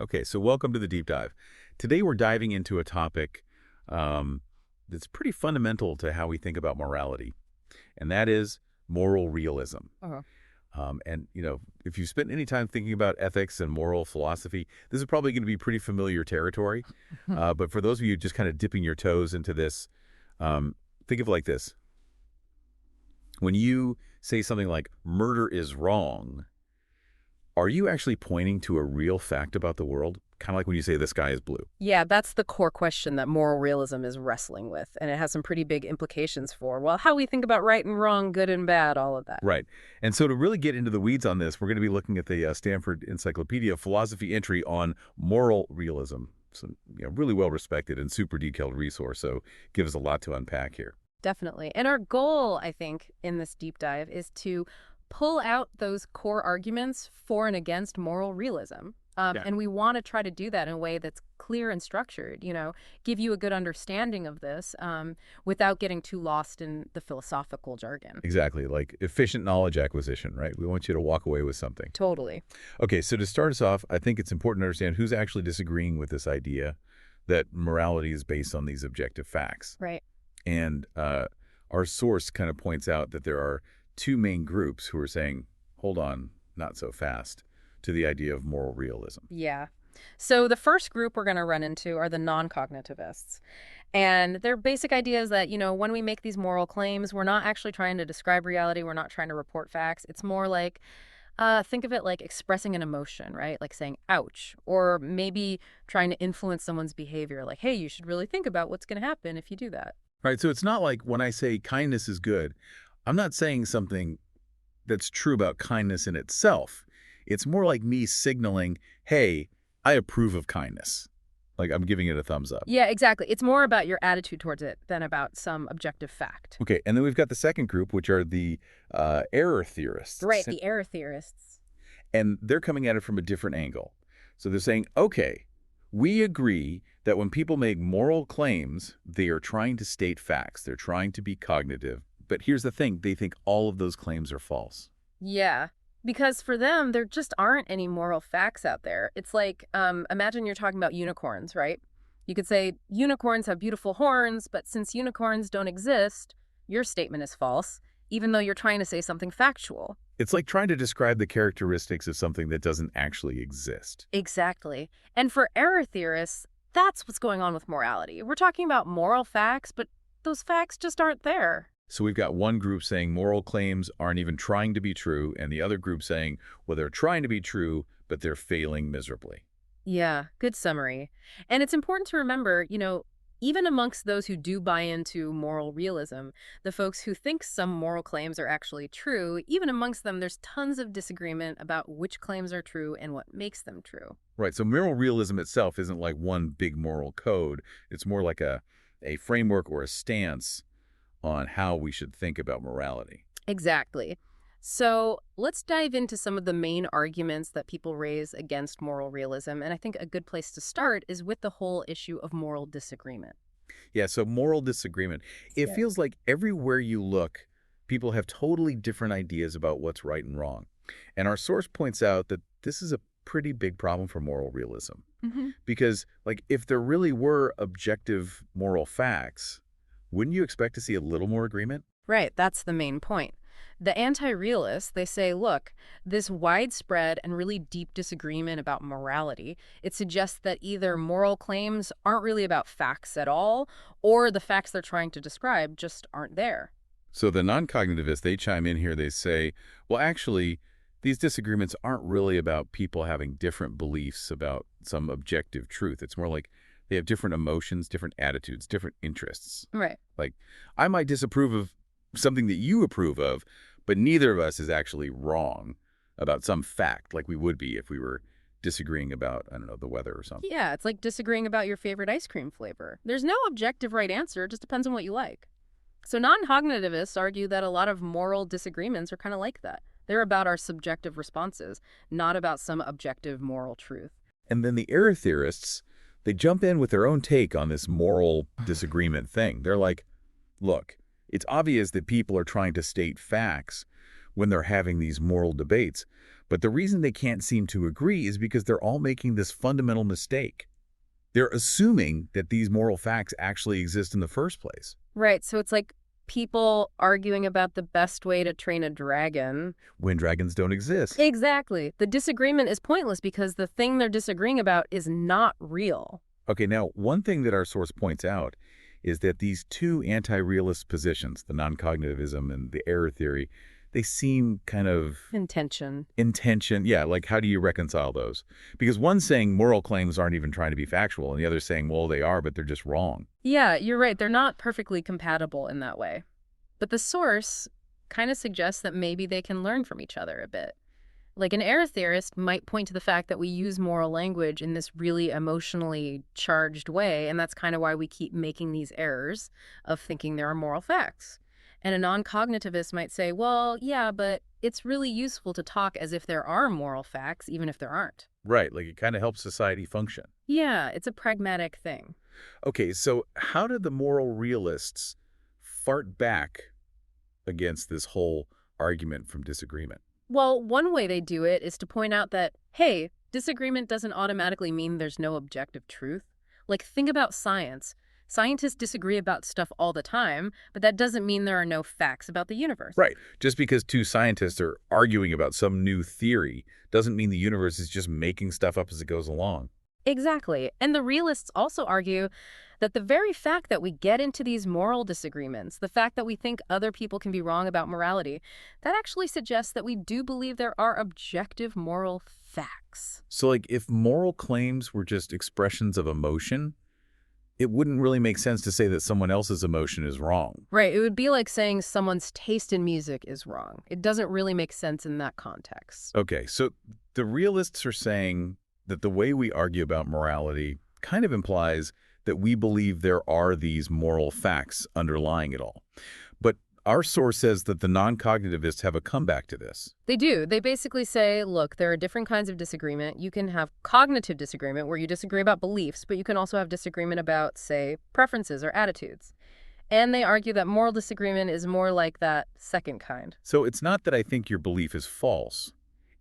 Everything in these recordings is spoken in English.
Okay, so welcome to the deep dive. Today we're diving into a topic that's pretty fundamental to how we think about morality, and that is moral realism. Uh-huh. If you've spent any time thinking about ethics and moral philosophy, this is probably going to be pretty familiar territory. But for those of you just kind of dipping your toes into this, think of it like this. When you say something like, murder is wrong, are you actually pointing to a real fact about the world? Kind of like when you say the sky is blue. Yeah, that's the core question that moral realism is wrestling with, and it has some pretty big implications for, well, how we think about right and wrong, good and bad, all of that. Right. And so to really get into the weeds on this, we're going to be looking at the Stanford Encyclopedia of Philosophy entry on moral realism. So, really well-respected and super detailed resource, so give us a lot to unpack here. Definitely. And our goal, I think, in this deep dive is to pull out those core arguments for and against moral realism. Yeah. And we want to try to do that in a way that's clear and structured, give you a good understanding of this without getting too lost in the philosophical jargon. Exactly, like efficient knowledge acquisition, right? We want you to walk away with something. Totally. Okay, so to start us off, I think it's important to understand who's actually disagreeing with this idea that morality is based on these objective facts. Right. And our source kind of points out that there are two main groups who are saying, hold on, not so fast, to the idea of moral realism. Yeah. So the first group we're going to run into are the non-cognitivists. And their basic idea is that, when we make these moral claims, we're not actually trying to describe reality. We're not trying to report facts. It's more like, think of it like expressing an emotion, right? Like saying, ouch, or maybe trying to influence someone's behavior. Like, hey, you should really think about what's going to happen if you do that. Right, so it's not like when I say kindness is good, I'm not saying something that's true about kindness in itself. It's more like me signaling, hey, I approve of kindness. Like I'm giving it a thumbs up. Yeah, exactly. It's more about your attitude towards it than about some objective fact. Okay, and then we've got the second group, which are the error theorists. Right, the error theorists. And they're coming at it from a different angle. So they're saying, okay, we agree that when people make moral claims, they are trying to state facts. They're trying to be cognitive. But here's the thing. They think all of those claims are false. Yeah, because for them, there just aren't any moral facts out there. It's like, imagine you're talking about unicorns, right? You could say unicorns have beautiful horns, but since unicorns don't exist, your statement is false, even though you're trying to say something factual. It's like trying to describe the characteristics of something that doesn't actually exist. Exactly. And for error theorists, that's what's going on with morality. We're talking about moral facts, but those facts just aren't there. So we've got one group saying moral claims aren't even trying to be true, and the other group saying, well, they're trying to be true, but they're failing miserably. Yeah, good summary. And it's important to remember, even amongst those who do buy into moral realism, the folks who think some moral claims are actually true, even amongst them, there's tons of disagreement about which claims are true and what makes them true. Right, so moral realism itself isn't like one big moral code. It's more like a framework or a stance on how we should think about morality. Exactly. So let's dive into some of the main arguments that people raise against moral realism. And I think a good place to start is with the whole issue of moral disagreement. Yeah, so moral disagreement. It Yeah. feels like everywhere you look, people have totally different ideas about what's right and wrong. And our source points out that this is a pretty big problem for moral realism. Hmm. Because, like, if there really were objective moral facts, wouldn't you expect to see a little more agreement? Right, that's the main point. The anti-realists, they say, look, this widespread and really deep disagreement about morality, it suggests that either moral claims aren't really about facts at all, or the facts they're trying to describe just aren't there. So the non-cognitivists, they chime in here, they say, well, actually, these disagreements aren't really about people having different beliefs about some objective truth. It's more like they have different emotions, different attitudes, different interests. Right. Like, I might disapprove of something that you approve of, but neither of us is actually wrong about some fact like we would be if we were disagreeing about, I don't know, the weather or something. Yeah, it's like disagreeing about your favorite ice cream flavor. There's no objective right answer, it just depends on what you like. So non-cognitivists argue that a lot of moral disagreements are kind of like that. They're about our subjective responses, not about some objective moral truth. And then the error theorists, they jump in with their own take on this moral disagreement thing. They're like, look, it's obvious that people are trying to state facts when they're having these moral debates, But the reason they can't seem to agree is because they're all making this fundamental mistake. They're assuming that these moral facts actually exist in the first place. Right, so it's like people arguing about the best way to train a dragon. When dragons don't exist. Exactly. The disagreement is pointless because the thing they're disagreeing about is not real. Okay, now, one thing that our source points out is that these two anti-realist positions, the non-cognitivism and the error theory, they seem kind of Intention. in tension. Yeah, like how do you reconcile those? Because one's saying moral claims aren't even trying to be factual, and the other's saying, well, they are, but they're just wrong. Yeah, you're right. They're not perfectly compatible in that way. But the source kind of suggests that maybe they can learn from each other a bit. Like an error theorist might point to the fact that we use moral language in this really emotionally charged way, and that's kind of why we keep making these errors of thinking there are moral facts. And a non-cognitivist might say, well, yeah, but it's really useful to talk as if there are moral facts, even if there aren't. Right, like it kind of helps society function. Yeah, it's a pragmatic thing. Okay, so how do the moral realists fart back against this whole argument from disagreement? Well, one way they do it is to point out that, hey, disagreement doesn't automatically mean there's no objective truth. Like, think about science. Scientists disagree about stuff all the time, but that doesn't mean there are no facts about the universe. Right. Just because two scientists are arguing about some new theory doesn't mean the universe is just making stuff up as it goes along. Exactly. And the realists also argue that the very fact that we get into these moral disagreements, the fact that we think other people can be wrong about morality, that actually suggests that we do believe there are objective moral facts. So, like, if moral claims were just expressions of emotion, it wouldn't really make sense to say that someone else's emotion is wrong. Right. It would be like saying someone's taste in music is wrong. It doesn't really make sense in that context. Okay, so the realists are saying that the way we argue about morality kind of implies that we believe there are these moral facts underlying it all. But our source says that the non-cognitivists have a comeback to this. They do. They basically say, look, there are different kinds of disagreement. You can have cognitive disagreement where you disagree about beliefs, but you can also have disagreement about, say, preferences or attitudes. And they argue that moral disagreement is more like that second kind. So it's not that I think your belief is false.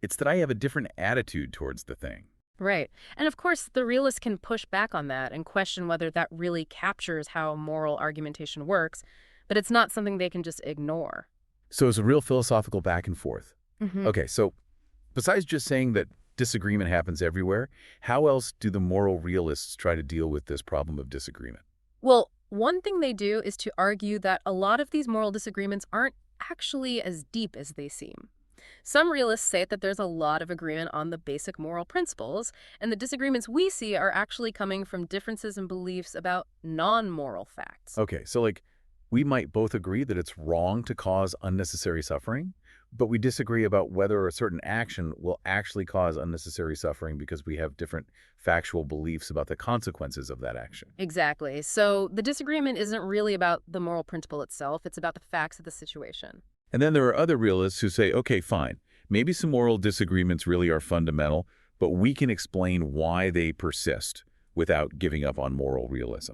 It's that I have a different attitude towards the thing. Right. And of course, the realists can push back on that and question whether that really captures how moral argumentation works, but it's not something they can just ignore. So it's a real philosophical back and forth. Hmm. Okay, so besides just saying that disagreement happens everywhere, how else do the moral realists try to deal with this problem of disagreement? Well, one thing they do is to argue that a lot of these moral disagreements aren't actually as deep as they seem. Some realists say that there's a lot of agreement on the basic moral principles, and the disagreements we see are actually coming from differences in beliefs about non-moral facts. Okay, so like we might both agree that it's wrong to cause unnecessary suffering, but we disagree about whether a certain action will actually cause unnecessary suffering because we have different factual beliefs about the consequences of that action. Exactly. So the disagreement isn't really about the moral principle itself, it's about the facts of the situation. And then there are other realists who say, okay, fine, maybe some moral disagreements really are fundamental, but we can explain why they persist without giving up on moral realism.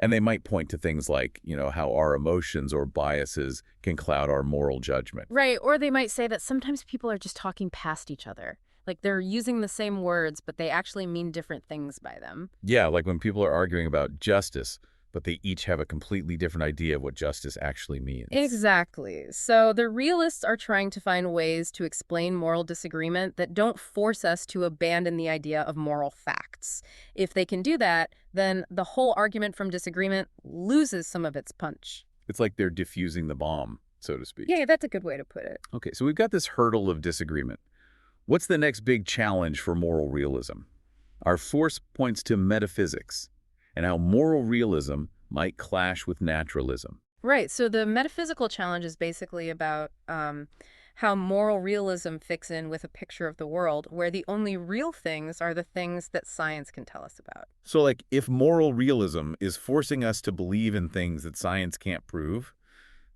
And they might point to things like, how our emotions or biases can cloud our moral judgment. Right, or they might say that sometimes people are just talking past each other. Like they're using the same words, but they actually mean different things by them. Yeah, like when people are arguing about justice, but they each have a completely different idea of what justice actually means. Exactly. So the realists are trying to find ways to explain moral disagreement that don't force us to abandon the idea of moral facts. If they can do that, then the whole argument from disagreement loses some of its punch. It's like they're diffusing the bomb, so to speak. Yeah, that's a good way to put it. Okay, so we've got this hurdle of disagreement. What's the next big challenge for moral realism? Our force points to metaphysics and how moral realism might clash with naturalism. Right. So the metaphysical challenge is basically about how moral realism fits in with a picture of the world where the only real things are the things that science can tell us about. So, like, if moral realism is forcing us to believe in things that science can't prove,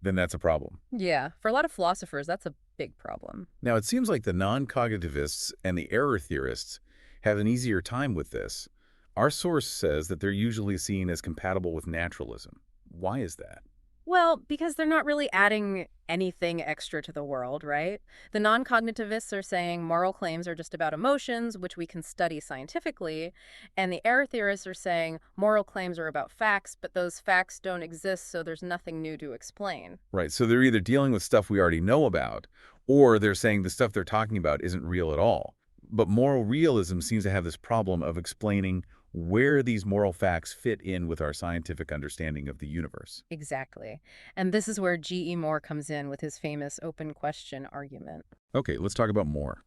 then that's a problem. Yeah. For a lot of philosophers, that's a big problem. Now, it seems like the non-cognitivists and the error theorists have an easier time with this. Our source says that they're usually seen as compatible with naturalism. Why is that? Well, because they're not really adding anything extra to the world, right? The non-cognitivists are saying moral claims are just about emotions, which we can study scientifically, and the error theorists are saying moral claims are about facts, but those facts don't exist, so there's nothing new to explain. Right, so they're either dealing with stuff we already know about, or they're saying the stuff they're talking about isn't real at all. But moral realism seems to have this problem of explaining where these moral facts fit in with our scientific understanding of the universe. Exactly. And this is where G.E. Moore comes in with his famous open question argument. Okay, let's talk about more.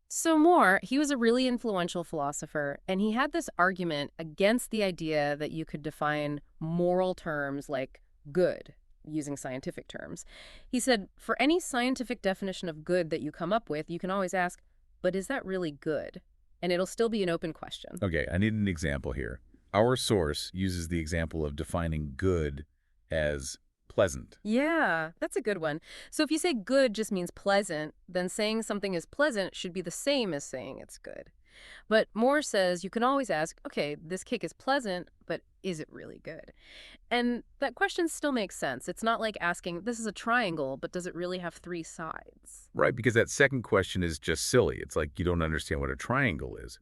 So Moore, he was a really influential philosopher, and he had this argument against the idea that you could define moral terms like good using scientific terms. He said, for any scientific definition of good that you come up with, you can always ask, but is that really good? And it'll still be an open question. Okay, I need an example here. Our source uses the example of defining good as pleasant. Yeah, that's a good one. So if you say good just means pleasant, then saying something is pleasant should be the same as saying it's good. But Moore says you can always ask, okay, this cake is pleasant, but is it really good? And that question still makes sense. It's not like asking, this is a triangle, but does it really have three sides? Right, because that second question is just silly. It's like you don't understand what a triangle is.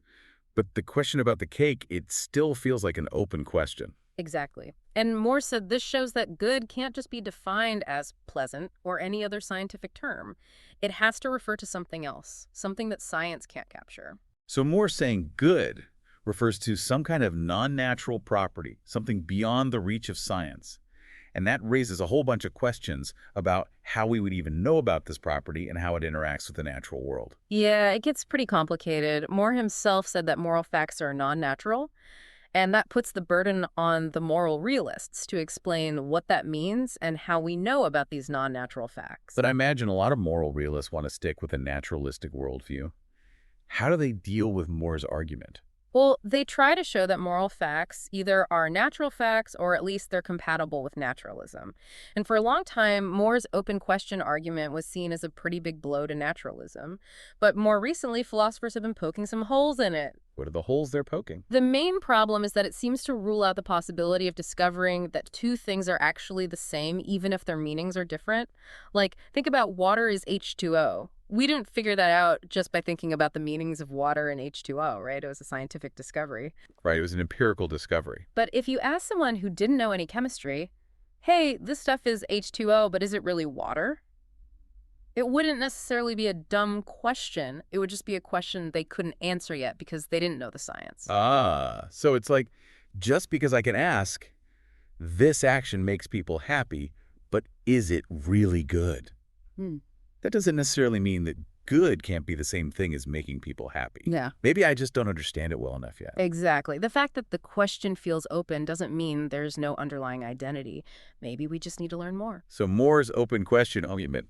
But the question about the cake, it still feels like an open question. Exactly. And Moore said this shows that good can't just be defined as pleasant or any other scientific term. It has to refer to something else, something that science can't capture. So more saying good refers to some kind of non-natural property, something beyond the reach of science. And that raises a whole bunch of questions about how we would even know about this property and how it interacts with the natural world. Yeah, it gets pretty complicated. Moore himself said that moral facts are non-natural, and that puts the burden on the moral realists to explain what that means and how we know about these non-natural facts. But I imagine a lot of moral realists want to stick with a naturalistic worldview. How do they deal with Moore's argument? Well, they try to show that moral facts either are natural facts or at least they're compatible with naturalism. And for a long time, Moore's open question argument was seen as a pretty big blow to naturalism. But more recently, philosophers have been poking some holes in it. What are the holes they're poking? The main problem is that it seems to rule out the possibility of discovering that two things are actually the same, even if their meanings are different. Like, think about water is H2O. We didn't figure that out just by thinking about the meanings of water and H2O, right? It was a scientific discovery. Right, it was an empirical discovery. But if you ask someone who didn't know any chemistry, hey, this stuff is H2O, but is it really water? It wouldn't necessarily be a dumb question. It would just be a question they couldn't answer yet because they didn't know the science. Ah, so it's like, just because I can ask, this action makes people happy, but is it really good? Hmm. That doesn't necessarily mean that good can't be the same thing as making people happy. Yeah. Maybe I just don't understand it well enough yet. Exactly. The fact that the question feels open doesn't mean there's no underlying identity. Maybe we just need to learn more. So Moore's open question argument,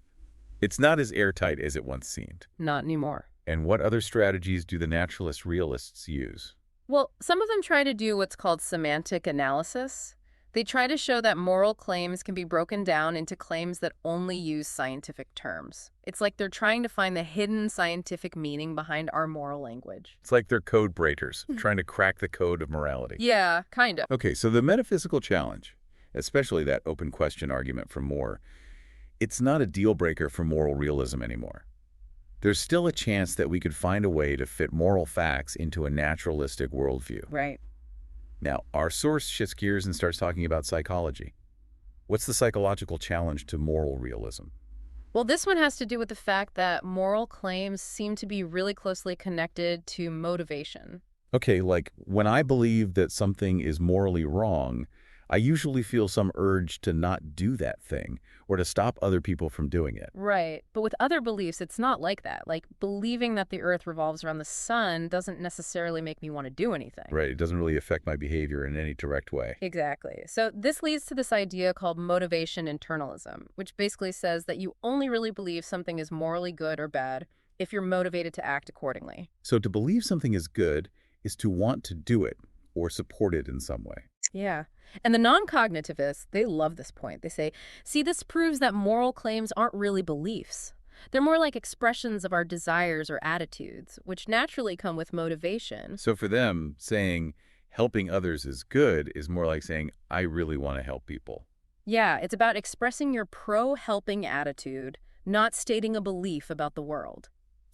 it's not as airtight as it once seemed. Not anymore. And what other strategies do the naturalist realists use? Well, some of them try to do what's called semantic analysis. They try to show that moral claims can be broken down into claims that only use scientific terms. It's like they're trying to find the hidden scientific meaning behind our moral language. It's like they're code breakers, trying to crack the code of morality. Yeah, kind of. Okay, so the metaphysical challenge, especially that open question argument from Moore, it's not a deal breaker for moral realism anymore. There's still a chance that we could find a way to fit moral facts into a naturalistic worldview. Right. Now, our source shifts gears and starts talking about psychology. What's the psychological challenge to moral realism? Well, this one has to do with the fact that moral claims seem to be really closely connected to motivation. Okay, like when I believe that something is morally wrong, I usually feel some urge to not do that thing or to stop other people from doing it. Right. But with other beliefs, it's not like that. Like believing that the earth revolves around the sun doesn't necessarily make me want to do anything. Right, it doesn't really affect my behavior in any direct way. Exactly. So this leads to this idea called motivation internalism, which basically says that you only really believe something is morally good or bad if you're motivated to act accordingly. So to believe something is good is to want to do it or support it in some way. Yeah. And the non-cognitivists, they love this point. They say, see, this proves that moral claims aren't really beliefs. They're more like expressions of our desires or attitudes, which naturally come with motivation. So for them, saying helping others is good is more like saying, I really want to help people. Yeah, it's about expressing your pro-helping attitude, not stating a belief about the world.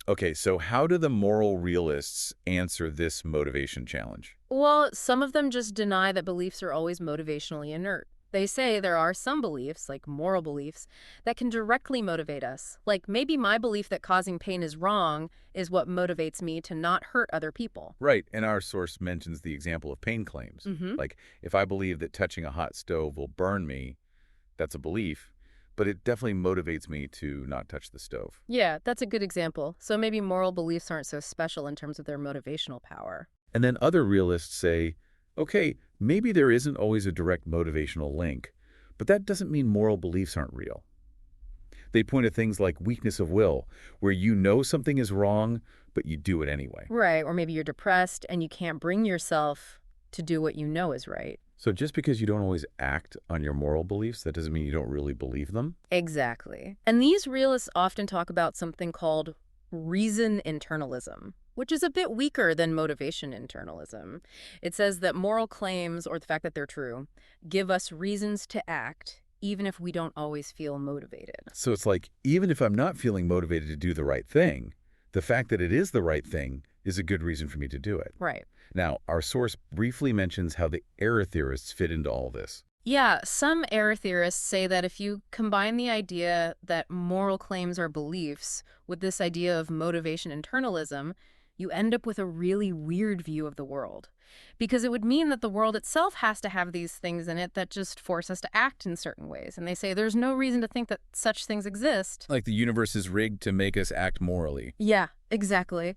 Okay, so how do the moral realists answer this motivation challenge? Well, some of them just deny that beliefs are always motivationally inert. They say there are some beliefs, like moral beliefs, that can directly motivate us. Like maybe my belief that causing pain is wrong is what motivates me to not hurt other people. Right, and our source mentions the example of pain claims. Mm-hmm. Like, if I believe that touching a hot stove will burn me, that's a belief, but it definitely motivates me to not touch the stove. Yeah, that's a good example. So maybe moral beliefs aren't so special in terms of their motivational power. And then other realists say, okay, maybe there isn't always a direct motivational link, but that doesn't mean moral beliefs aren't real. They point to things like weakness of will, where you know something is wrong, but you do it anyway. Right, or maybe you're depressed and you can't bring yourself to do what you know is right. So just because you don't always act on your moral beliefs, that doesn't mean you don't really believe them? Exactly. And these realists often talk about something called reason internalism, which is a bit weaker than motivation internalism. It says that moral claims, or the fact that they're true, give us reasons to act, even if we don't always feel motivated. So it's like, even if I'm not feeling motivated to do the right thing, the fact that it is the right thing is a good reason for me to do it. Right. Now, our source briefly mentions how the error theorists fit into all this. Yeah, some error theorists say that if you combine the idea that moral claims are beliefs with this idea of motivation internalism, you end up with a really weird view of the world. Because it would mean that the world itself has to have these things in it that just force us to act in certain ways. And they say there's no reason to think that such things exist. Like the universe is rigged to make us act morally. Yeah, exactly.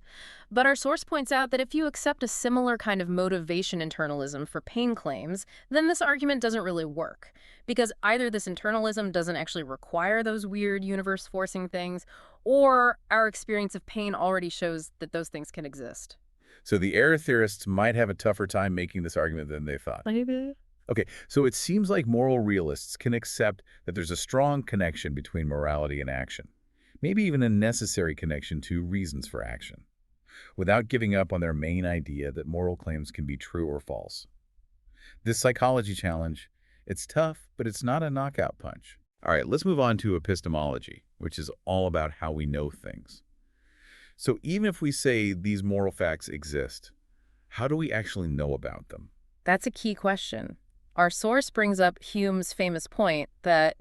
But our source points out that if you accept a similar kind of motivation internalism for pain claims, then this argument doesn't really work. Because either this internalism doesn't actually require those weird universe-forcing things, or our experience of pain already shows that those things can exist. So the error theorists might have a tougher time making this argument than they thought. Maybe. Okay, so it seems like moral realists can accept that there's a strong connection between morality and action, maybe even a necessary connection to reasons for action, without giving up on their main idea that moral claims can be true or false. This psychology challenge, it's tough, but it's not a knockout punch. All right, let's move on to epistemology, which is all about how we know things. So even if we say these moral facts exist, how do we actually know about them? That's a key question. Our source brings up Hume's famous point that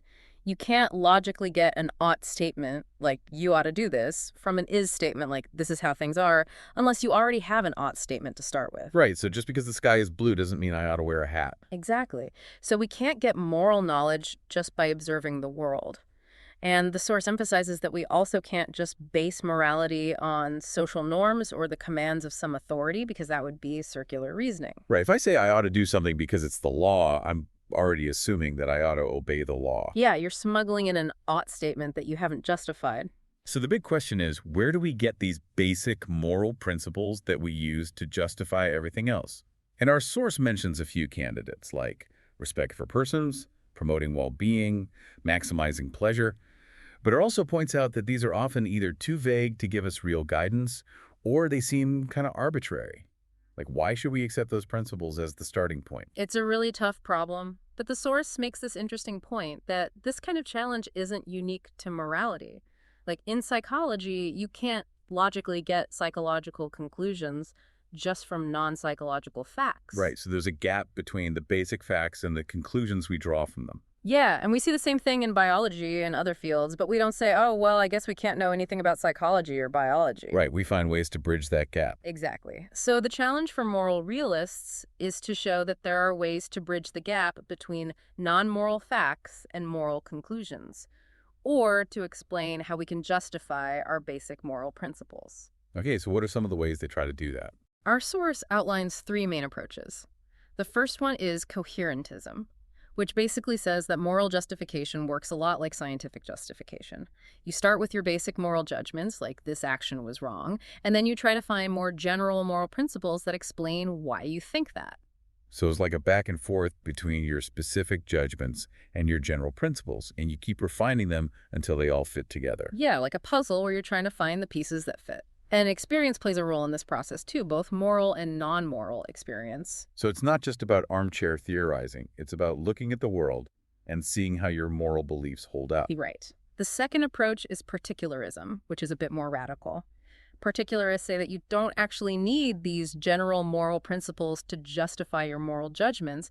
you can't logically get an ought statement, like you ought to do this, from an is statement, like this is how things are, unless you already have an ought statement to start with. Right, so just because the sky is blue doesn't mean I ought to wear a hat. Exactly. So we can't get moral knowledge just by observing the world. And the source emphasizes that we also can't just base morality on social norms or the commands of some authority, because that would be circular reasoning. Right, if I say I ought to do something because it's the law, I'm already assuming that I ought to obey the law. Yeah, you're smuggling in an ought statement that you haven't justified. So the big question is, where do we get these basic moral principles that we use to justify everything else? And our source mentions a few candidates, like respect for persons, promoting well-being, maximizing pleasure. But it also points out that these are often either too vague to give us real guidance, or they seem kind of arbitrary. Like, why should we accept those principles as the starting point? It's a really tough problem, but the source makes this interesting point that this kind of challenge isn't unique to morality. Like in psychology, you can't logically get psychological conclusions just from non-psychological facts. Right, so there's a gap between the basic facts and the conclusions we draw from them. Yeah, and we see the same thing in biology and other fields, but we don't say, oh, well, I guess we can't know anything about psychology or biology. Right, we find ways to bridge that gap. Exactly. So the challenge for moral realists is to show that there are ways to bridge the gap between non-moral facts and moral conclusions, or to explain how we can justify our basic moral principles. Okay, so what are some of the ways they try to do that? Our source outlines three main approaches. The first one is coherentism, which basically says that moral justification works a lot like scientific justification. You start with your basic moral judgments, like this action was wrong, and then you try to find more general moral principles that explain why you think that. So it's like a back and forth between your specific judgments and your general principles, and you keep refining them until they all fit together. Yeah, like a puzzle where you're trying to find the pieces that fit. And experience plays a role in this process too, both moral and non-moral experience. So it's not just about armchair theorizing. It's about looking at the world, and seeing how your moral beliefs hold up. Right. The second approach is particularism, which is a bit more radical. Particularists say that you don't actually need these general moral principles to justify your moral judgments.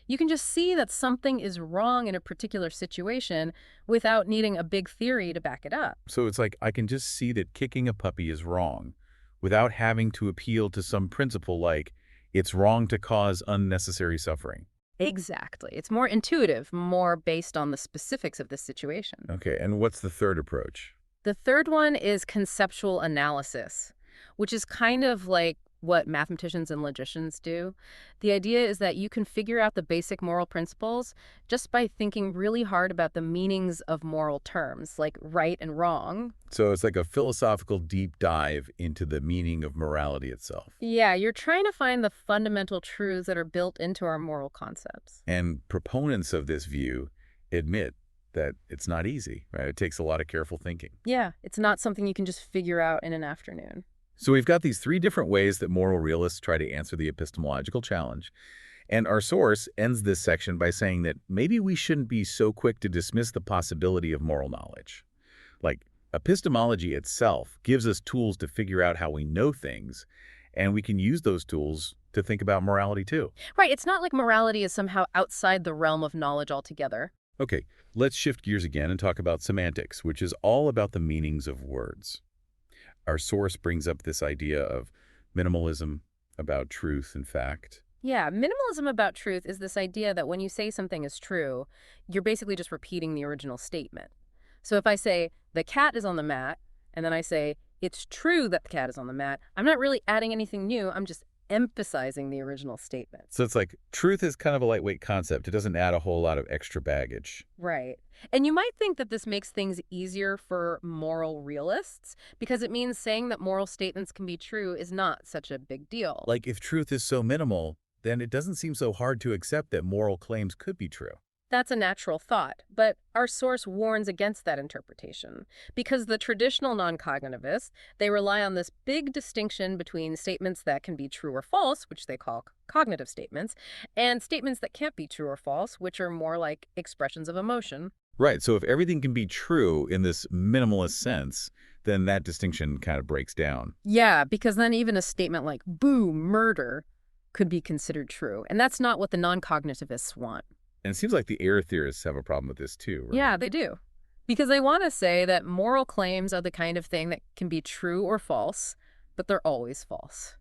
You can just see that something is wrong in a particular situation without needing a big theory to back it up. So it's like I can just see that kicking a puppy is wrong without having to appeal to some principle like it's wrong to cause unnecessary suffering. Exactly. It's more intuitive, more based on the specifics of the situation. Okay, and what's the third approach? The third one is conceptual analysis, which is kind of like what mathematicians and logicians do. The idea is that you can figure out the basic moral principles just by thinking really hard about the meanings of moral terms, like right and wrong. So it's like a philosophical deep dive into the meaning of morality itself. Yeah, you're trying to find the fundamental truths that are built into our moral concepts. And proponents of this view admit that it's not easy, right? It takes a lot of careful thinking. Yeah, it's not something you can just figure out in an afternoon. So we've got these three different ways that moral realists try to answer the epistemological challenge. And our source ends this section by saying that maybe we shouldn't be so quick to dismiss the possibility of moral knowledge. Like, epistemology itself gives us tools to figure out how we know things, and we can use those tools to think about morality too. Right, it's not like morality is somehow outside the realm of knowledge altogether. Okay, let's shift gears again and talk about semantics, which is all about the meanings of words. Our source brings up this idea of minimalism, about truth and fact. Yeah, minimalism about truth is this idea that when you say something is true, you're basically just repeating the original statement. So if I say, the cat is on the mat, and then I say, it's true that the cat is on the mat, I'm not really adding anything new, I'm just emphasizing the original statement. So it's like truth is kind of a lightweight concept. It doesn't add a whole lot of extra baggage. Right. And you might think that this makes things easier for moral realists, because it means saying that moral statements can be true is not such a big deal. Like if truth is so minimal, then it doesn't seem so hard to accept that moral claims could be true. That's a natural thought, but our source warns against that interpretation because the traditional non-cognitivists, they rely on this big distinction between statements that can be true or false, which they call cognitive statements, and statements that can't be true or false, which are more like expressions of emotion. Right, so if everything can be true in this minimalist sense, then that distinction kind of breaks down. Yeah, because then even a statement like, boo, murder, could be considered true. And that's not what the non-cognitivists want. And it seems like the error theorists have a problem with this too, right? Yeah, they do. Because they want to say that moral claims are the kind of thing that can be true or false, but they're always false.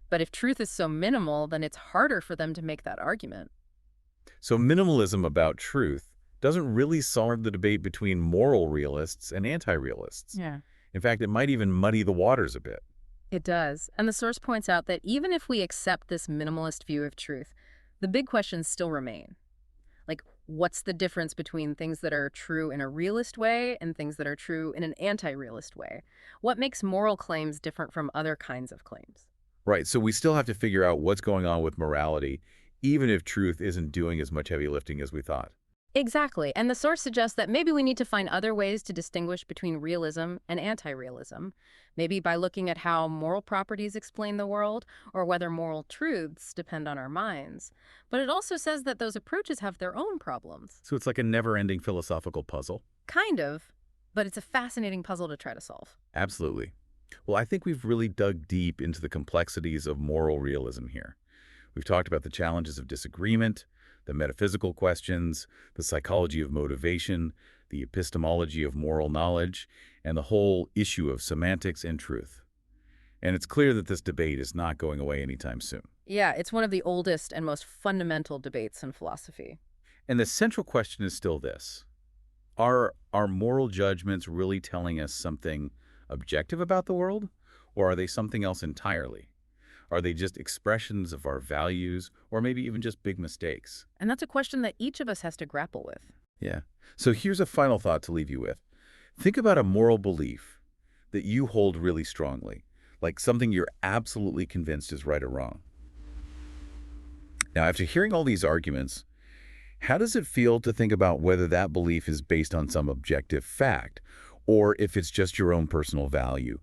But if truth is so minimal, then it's harder for them to make that argument. So minimalism about truth doesn't really solve the debate between moral realists and anti-realists. Yeah. In fact, it might even muddy the waters a bit. It does. And the source points out that even if we accept this minimalist view of truth, the big questions still remain. Like, what's the difference between things that are true in a realist way and things that are true in an anti-realist way? What makes moral claims different from other kinds of claims? Right, so we still have to figure out what's going on with morality, even if truth isn't doing as much heavy lifting as we thought. Exactly. And the source suggests that maybe we need to find other ways to distinguish between realism and anti-realism. Maybe by looking at how moral properties explain the world, or whether moral truths depend on our minds. But it also says that those approaches have their own problems. So it's like a never-ending philosophical puzzle. Kind of, but it's a fascinating puzzle to try to solve. Absolutely. Well, I think we've really dug deep into the complexities of moral realism here. We've talked about the challenges of disagreement, the metaphysical questions, the psychology of motivation, the epistemology of moral knowledge, and the whole issue of semantics and truth. And it's clear that this debate is not going away anytime soon. Yeah, it's one of the oldest and most fundamental debates in philosophy. And the central question is still this. Are our moral judgments really telling us something objective about the world, or are they something else entirely? Are they just expressions of our values, or maybe even just big mistakes? And that's a question that each of us has to grapple with. Yeah. So here's a final thought to leave you with. Think about a moral belief that you hold really strongly, like something you're absolutely convinced is right or wrong. Now, after hearing all these arguments, how does it feel to think about whether that belief is based on some objective fact, or if it's just your own personal value,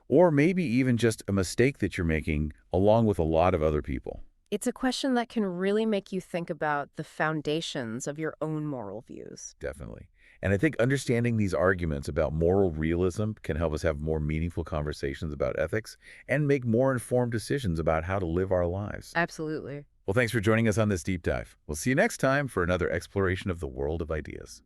or maybe even just a mistake that you're making along with a lot of other people? It's a question that can really make you think about the foundations of your own moral views. Definitely. And I think understanding these arguments about moral realism can help us have more meaningful conversations about ethics and make more informed decisions about how to live our lives. Absolutely. Well, thanks for joining us on this deep dive. We'll see you next time for another exploration of the world of ideas.